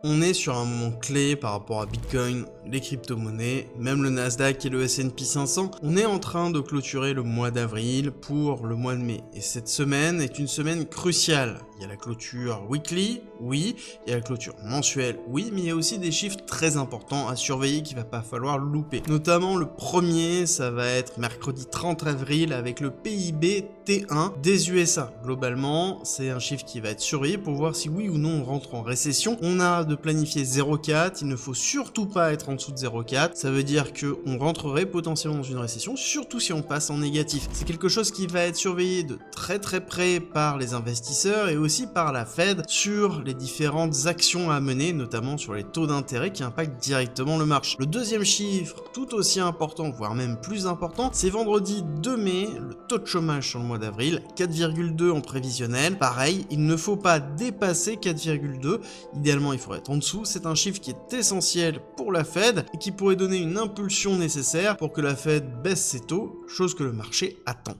On est sur un moment clé par rapport à Bitcoin, les crypto-monnaies, même le Nasdaq et le S&P 500. On est en train de clôturer le mois d'avril pour le mois de mai. Et cette semaine est une semaine cruciale. Il y a la clôture weekly, oui. Il y a la clôture mensuelle, oui. Mais il y a aussi des chiffres très importants à surveiller qu'il va pas falloir louper. Notamment le premier, ça va être mercredi 30 avril avec le PIB T1 des USA. Globalement, c'est un chiffre qui va être surveillé pour voir si oui ou non on rentre en récession. On a de planifier 0,4, il ne faut surtout pas être en dessous de 0,4, ça veut dire qu'on rentrerait potentiellement dans une récession, surtout si on passe en négatif. C'est quelque chose qui va être surveillé de très près par les investisseurs et aussi par la Fed sur les différentes actions à mener, notamment sur les taux d'intérêt qui impactent directement le marché. Le deuxième chiffre, tout aussi important, voire même plus important, c'est vendredi 2 mai, le taux de chômage sur le mois d'avril, 4,2 en prévisionnel. Pareil, il ne faut pas dépasser 4,2, idéalement il faudrait être en dessous. C'est un chiffre qui est essentiel pour la Fed et qui pourrait donner une impulsion nécessaire pour que la Fed baisse ses taux, chose que le marché attend.